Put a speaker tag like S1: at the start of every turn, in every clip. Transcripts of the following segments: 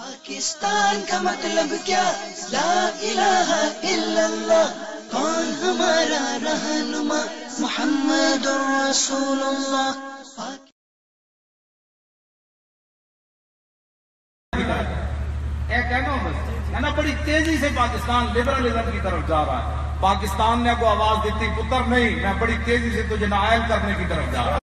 S1: پاکستان کا مطلب کیا؟ لا الہ الا اللہ. کون ہمارا رہنما؟ محمد رسول اللہ.
S2: نا بڑی تیزی سے پاکستان لبرلزم کی طرف جا رہا ہے. پاکستان نے کو آواز دیتی پتر نہیں، میں بڑی تیزی سے تجھے نائل کرنے کی طرف جا رہا ہوں.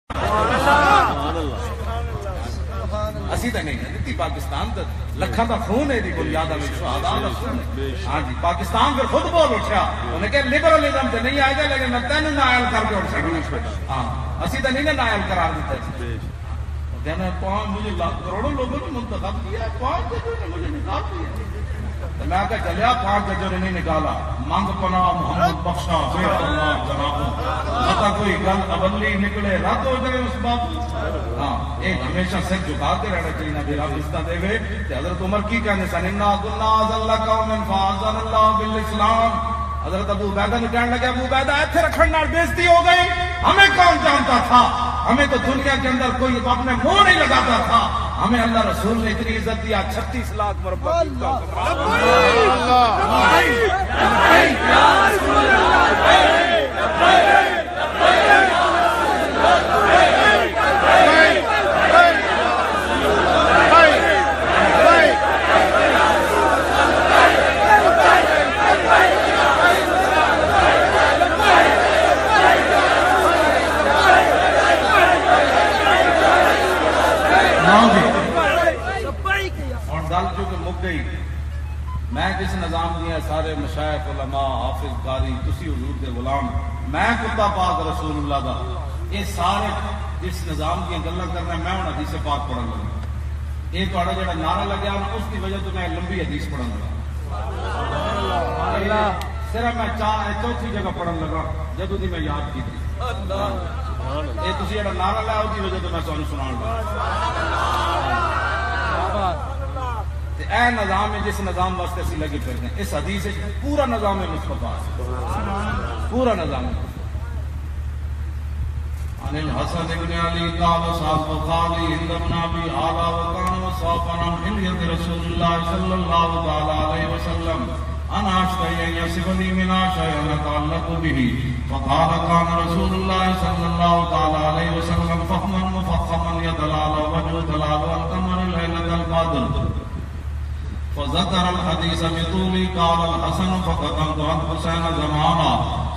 S2: اسی تو نہیں دیتی پاکستان تو لکھاں کا خون ہے دی بنیاد میں شہداء دا خون ہے. ہاں جی پاکستان پھر خود بول اٹھا، انہیں کہ لبرلزم سے نہیں آئے گا لیکن میں تینوں نائل کر کے اٹھ سکتا. ہاں اسی تو نہیں نائل قرار دیتا. کہنا مجھے کروڑوں لوگوں نے منتخب کیا، 5 ججوں نے مجھے نکال دیا. میں کہا چلیا 5 ججوں نے نہیں نکالا، منگ پناہ محمد بخشا بے اللہ جناب متا کوئی گل ابلی نکلے رد ہو جائے اس بات. ہاں ایک ہمیشہ سر جھکاتے رہنا چاہیے بھی رب رشتہ دے وے. حضرت عمر کی کہنے سن انا كنا ذل قوم فاعزنا اللہ بالاسلام. حضرت ابو عبیدہ نے کہنے لگے ابو عبیدہ ایتھے رکھن نال بےزتی ہو گئی، ہمیں کون جانتا تھا؟ ہمیں تو دنیا کے اندر کوئی اپنے منہ نہیں لگاتا تھا. ہمیں اللہ رسول نے اتنی عزت دیا 36 لاکھ مربع. میں جس نظام دیا سارے مشائخ علماء حافظ قاری تسی حضور دے غلام، میں کتا پاک رسول اللہ دا، یہ سارے جس نظام دیا گلاں کرنا میں ہوں حدیث پاک پڑھن لگا. یہ تہاڈا جڑا نعرہ لگیا اس کی وجہ تو میں لمبی حدیث پڑھن لگا. صرف میں چوتھی جگہ پڑھن لگا جدوں دی میں یاد کی تھی. یہ تسی جڑا نعرہ لایا اس کی وجہ تو میں تانوں سنان لگا. اے نظام ہے جس نظام واسطے اسی لگے پھرتے ہیں. اس حدیث پورا نظام مصطفیٰ پورا نظام. عن الحسن بن علی قال صاحب بخاری عند ابن ابي اعلى وكان وصافا عن حلية رسول الله صلى الله عليه وسلم انا اشتهي ان يصف لي من شيء يتعلق به فقال كان رسول الله صلى الله عليه وسلم فخما مفخما يدلال وجه دلال القمر ليلة القدر. فذكر الحديث بطوله. قال الحسن فقدمت عن حسين زمانا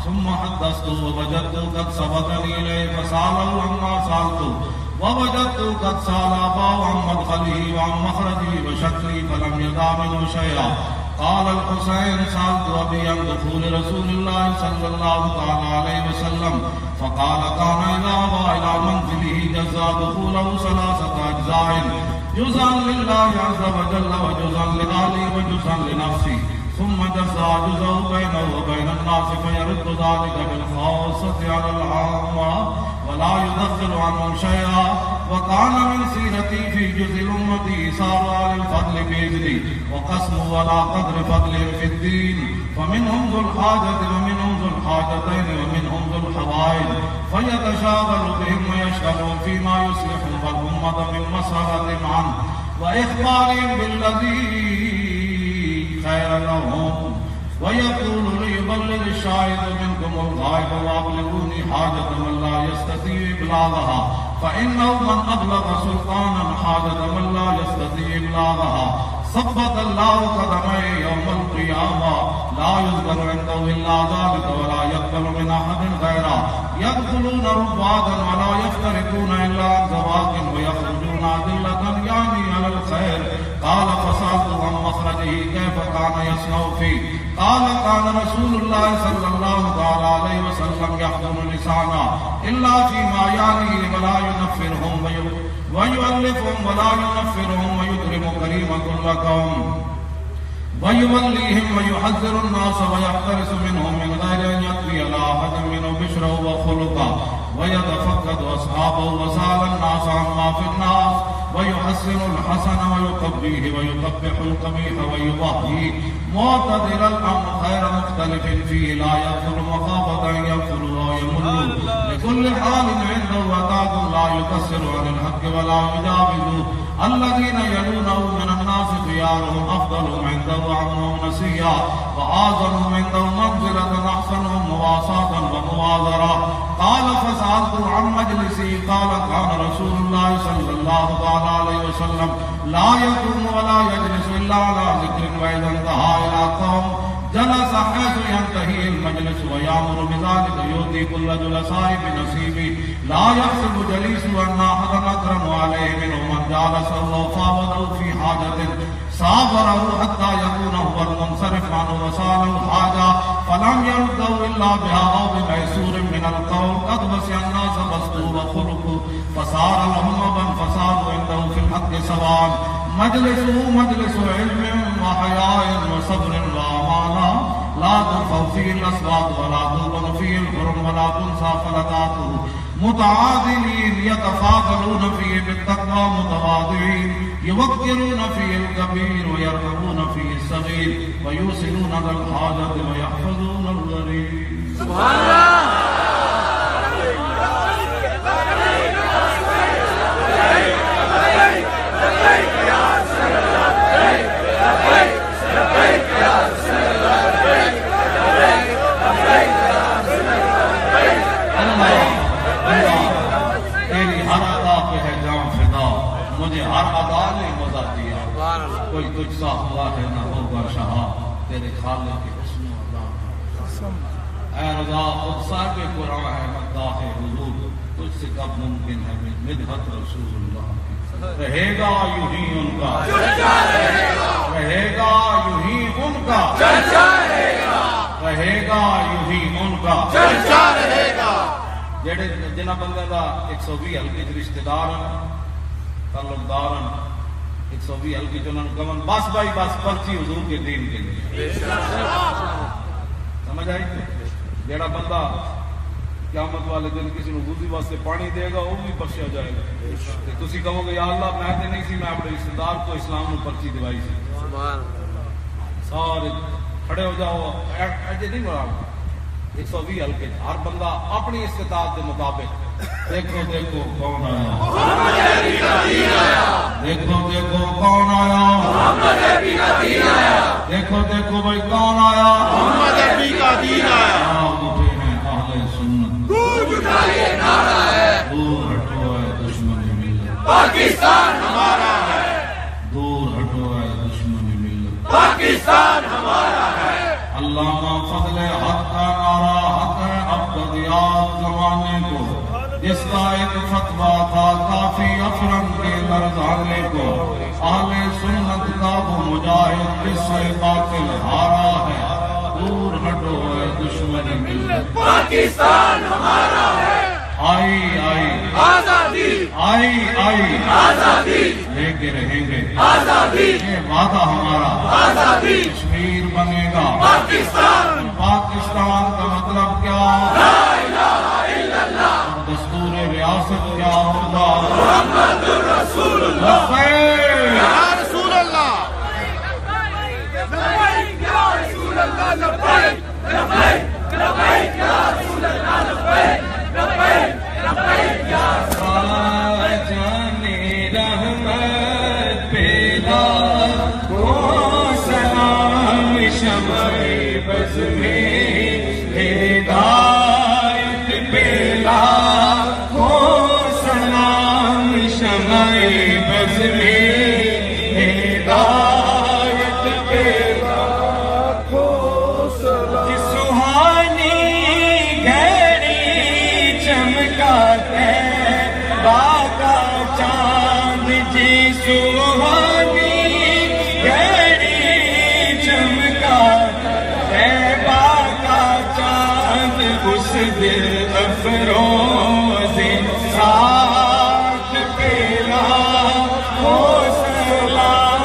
S2: ثم حدثت ووجدت قد سبقني اليه فساله عما سالته ووجدت قد سال اباه عن مدخله وعن مخرجه وشكله فلم يدع منه شيئا. قال الحسين سالت ابي عن دخول رسول الله صلى الله عليه وسلم فقال كان اذا ابى الى منزله جزا دخوله 3 اجزاء جزءا لله عز وجل وجزءا لآله وجزءا لنفسه ثم جزا جزء بينه وبين الناس فيرد ذلك بالخاصة على العامة ولا يدخل عنهم شيئا. وكان من سيرتي في جزء الأمة إيثار على الفضل بإذنه وقسم ولا قدر فضلهم في الدين فمنهم ذو الحاجة ومنهم ذو الحاجتين ومنهم ذو الحوائج فيتشاغل بهم ويشغلهم فيما يصلحهم والأمة من مسارة عنه وإخبارهم بالذي خير لهم ويقول ليبلغ الشاهد منكم الغائب وأبلغوني حاجة من لا يستطيع إبلاغها فإنه من أبلغ سلطانا حاجة من لا يستطيع إبلاغها ثبت الله قدميه يوم القيامة لا يذكر عنده إلا ذلك ولا يقبل من أحد غيره يدخلون ربادا ولا يفترقون إلا عن زواج ويخرجون أدلة يعني على الخير. قال فسألت عن مخرجه كيف كان يصنع فيه. قال كان رسول الله صلى الله عليه وسلم يحضن لسانا إلا فيما يعنيه ولا ينفرهم ويؤلفهم ولا ينفرهم ويكرم كريم كل قوم ويوليهم ويحذر الناس ويحترس منهم من غير أن يطوي على أحد منهم بشره وخلقه ويتفقد أصحابه وسأل الناس عما في الناس ويحسن الحسن ويقبيه ويقبح القبيح ويضحيه معتدل الأمر خير مختلف فيه لا يغفر مخافة أن يغفر ويمل لكل حال عنده وتعد لا يكسر عن الحق ولا يجاوزه الذين يلونه من الناس خيار نسيا وآذنهم عنده منزلة أحسنهم مواساة وموازرة. قال فسألت عن مجلسي قال كان رسول الله صلى الله عليه وسلم لا يقوم ولا يجلس إلا على ذكر وإذا انتهى إلى قوم جلس حيث ينتهي المجلس ويأمر بذلك يؤتي كل جلساء بنصيبه لا يحسب جليسه أن أحدا أكرم عليه منه من جالسه وفاوضه في حاجة سافره حتى يكون هو المنصرف عنه وسأله حاجة فلم يرده إلا بها أو بميسور من القول قد وسع الناس بسطه وخلقه فصار لهم أبا فصاروا عنده في الحق سواء. مجلسه مجلس علم وحياء وصبر وأمانة لا ترفع فيه الأصوات ولا تلطم فيه الحرم ولا تنسى فلذاته. متعادلين يتفاضلون فيه بالتقوى متواضعين يوقرون فيه الكبير ويرغبون فيه الصغير ويوصلون ذا الحاجة ويحفظون الغريب. سبحان الله. مجھے ہر ادا نے مزہ دیا کوئی تجھ سا ہوا ہے نہ ہوگا شاہ تیرے خالق کے حسن و عطا. اے رضا خود صاحب قرآن ہے مداح حضور تجھ سے کب ممکن ہے مدحت رسول اللہ. رہے گا یوں ہی ان کا رہے گا یوں ہی ان کا رہے گا یوں ہی ان کا جڑے جنہ بندے دا 120 ہلکے رشتہ دار تعلقدار 120 ہلکی جو انہوں گون بس بھائی بس پرچی حضور کے دین کے لیے. سمجھ آئی؟ جیڑا بندہ قیامت والے دن کسی نے وضو واسطے پانی دے گا وہ بھی بخشیا جائے گا. تسی کہو گے یا اللہ میں تے نہیں سی میں اپنے رشتہ دار کو اسلام میں پرچی دوائی سی. سارے کھڑے ہو جاؤ ایجے نہیں مرا 120 ہلکے ہر بندہ اپنی استطاعت کے مطابق. دیکھو دیکھو کون آیا دیکھو دیکھو کون آیا دیکھو دیکھو بھائی کون آیا محمد عربی کا دین آیا. اٹھے ہیں اہل سنت دور اٹھائیے نعرہ ہے دور ہٹو ہے دشمن ملت پاکستان ہمارا ہے دور ہٹو ہے دشمن ملت پاکستان ہمارا ہے. علامہ فضل حق کا نعرہ حق ہے ابتدیات زمانے کو جس کا ایک فتویٰ تھا کافی افرن کے لرزانے کو. اہل سنت کا وہ مجاہد جس سے باطل ہارا ہے دور ہٹو ہے دشمن ملت پاکستان ہمارا ہے. آئی آئی آزادی آئی آئی آزادی لے کے رہیں گے آزادی یہ وعدہ ہمارا آزادی. کشمیر بنے گا پاکستان. پاکستان کا مطلب کیا؟ لا الہ الا اللہ. دستور ریاست کیا ہوگا؟ محمد رسول اللہ. یا رسول اللہ لبیک یا رسول اللہ لبیک لبیک لبیک یا رسول اللہ لبیک لبیک لبیک یا جانے رحمت پیدا ہو سلام شمع بز میں ہدایت پیدا ہو سلام شمع بز میں ہدایت پیدا ہو سلام. سہانی گھڑی چمکاتے باغا چاند جی سہانی گھڑی چمکاتے باغا چاند اس دل افروز ساتھ پیلا ہو سلام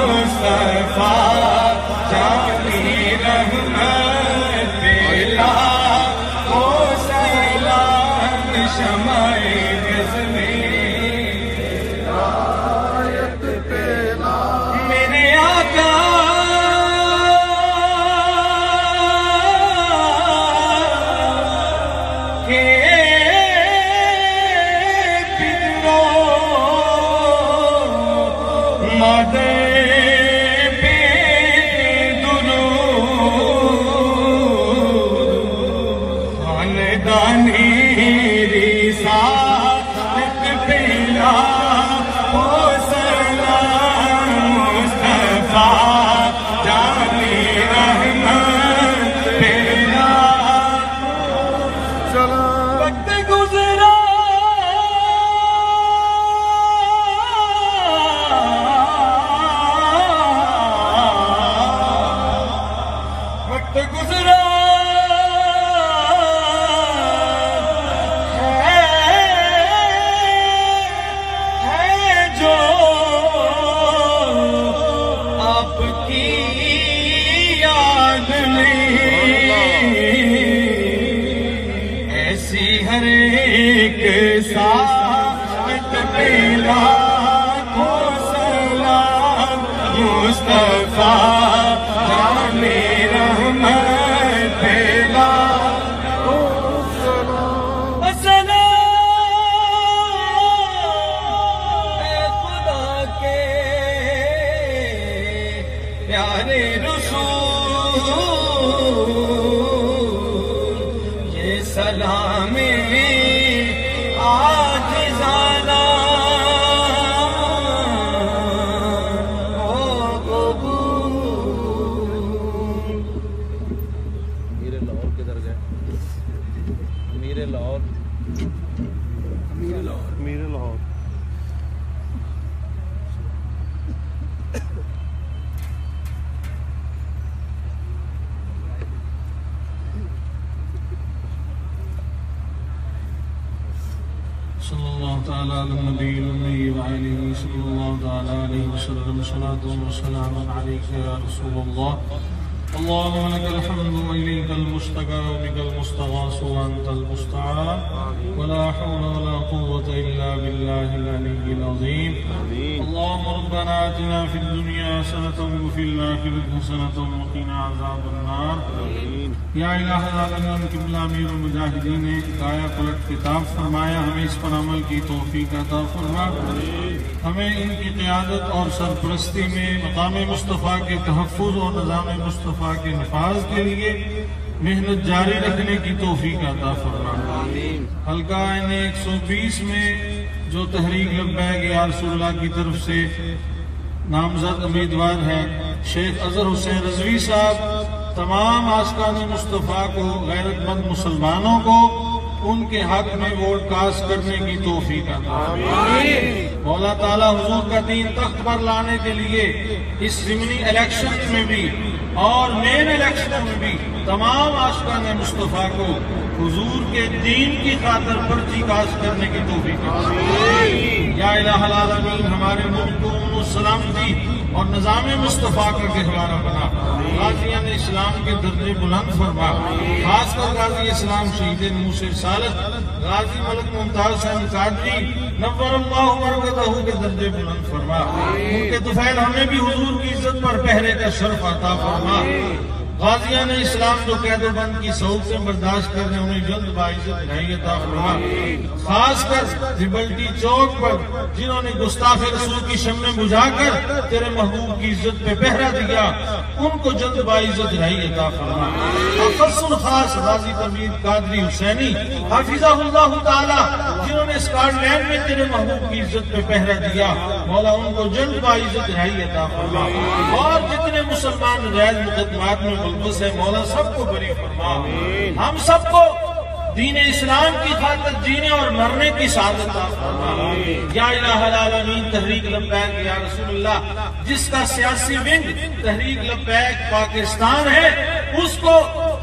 S2: مصطفیٰ جانی رحمت پیلا ہو سلام شمع بز میں ہدایت پیلا. میرے آقا کے پتروں مدے پہ کی یاد میں ایسی ہر ایک ساتھ پیلا کو سلام مصطفیٰ جان رحمت پیلا پیارے رسول یہ سلام عاجزانہ ہو قبول.
S3: امیر لاہور کدھر گئے؟ امیر لاہور
S2: صلی اللہ تعالی علی النبی الأمی وآلہ صلی اللہ تعالی علیہ وسلم صلاة و سلام علیک یا رسول اللہ. اللهم لك الحمد وإليك المشتكى وبك المستغاث وأنت المستعان ولا حول ولا قوة إلا بالله العلي العظيم. اللهم ربنا آتنا في الدنيا حسنة وفي الآخرة حسنة وقنا عذاب النار. یا الہ العالمین قبلہ امیر المجاہدین نے آیا پلٹ کتاب فرمایا، ہمیں اس پر عمل کی توفیق عطا فرما. ہمیں ان کی قیادت اور سرپرستی میں مقام مصطفیٰ کے تحفظ اور نظام مصطفیٰ کے نفاذ کے لیے محنت جاری رکھنے کی توفیق عطا فرما. حلقہ N 120 میں جو تحریک لبیک یا رسول اللہ کی طرف سے نامزد امیدوار ہے شیخ اظہر حسین رضوی صاحب، تمام عاشقان مصطفیٰ کو، غیرت مند مسلمانوں کو ان کے حق میں ووٹ کاسٹ کرنے کی توفیق عطا فرمائے. مولا تعالیٰ حضور کا دین تخت پر لانے کے لیے اس ضمنی الیکشن میں بھی اور مین الیکشن میں بھی تمام عاشقان مصطفیٰ کو حضور کے دین کی خاطر پرچی کاسٹ کرنے کی توفیق عطا فرمائے. یا الہ العالمین ہمارے ملک کو امن و سلامتی اور نظام مصطفیٰ کا گہوارہ بنا. غازیان اسلام کے درجے بلند فرما، خاص کر غازی اسلام شہید موسیٰ صالح غازی ملک ممتاز حسین قادری نور اللہ برکتہ کے درجے بلند فرما. ان کے طفیل ہمیں بھی حضور کی عزت پر پہرے کا شرف عطا فرما. غازیان اسلام جو قید و بند کی صعود سے برداشت کر رہے ہیں انہیں جلد باعزت رہائی عطا فرما. خاص کر لبرٹی چوک پر جنہوں نے گستاخ رسول کی شمع بجھا کر تیرے محبوب کی عزت پہ پہرا دیا ان کو جلد باعزت رہائی عطا فرما. خاص خاص غازی تمید قادری حسینی حافظہ اللہ تعالی جنہوں نے اسکاٹ لینڈ میں تیرے محبوب کی عزت پہ پہرا دیا مولا ان کو جلد باعزت رہائی عطا فرما. اور جتنے مسلمان غیر مقدمات میں ملبس ہے مولا سب کو بری فرما. ہم سب کو دین اسلام کی خاطر جینے اور مرنے کی سعادت عطا فرما. یا الہ العالمین تحریک لبیک یا رسول اللہ جس کا سیاسی ونگ تحریک لبیک پاکستان ہے اس کو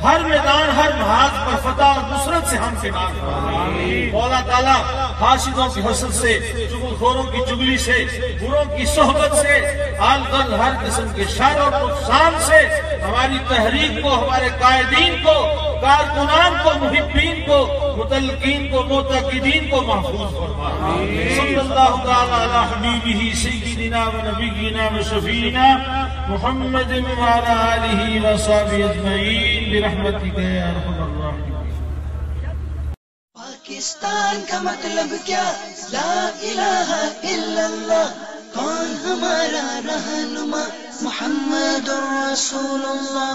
S2: ہر میدان ہر محاذ پر فتح اور نصرت سے ہم کنار فرما. مولا تعالیٰ حاسدوں کی حسد سے، چغل خوروں کی چغلی سے، بروں کی صحبت سے، آل غل ہر قسم کے شر اور نقصان سے ہماری تحریک کو، ہمارے قائدین کو، کارکنان کو، محبین کو، متعلقین کو، معتقدین کو محفوظ فرما. صلی اللہ تعالی علی حبیبہ سیدنا و نبینا و شفیعنا محمد وعلی آلہ و صحبہ اجمعین برحمتک یا ارحم الراحمین.
S1: پاکستان کا مطلب کیا؟ لا الہ الا اللہ. کون ہمارا رہنما؟ محمد رسول اللہ.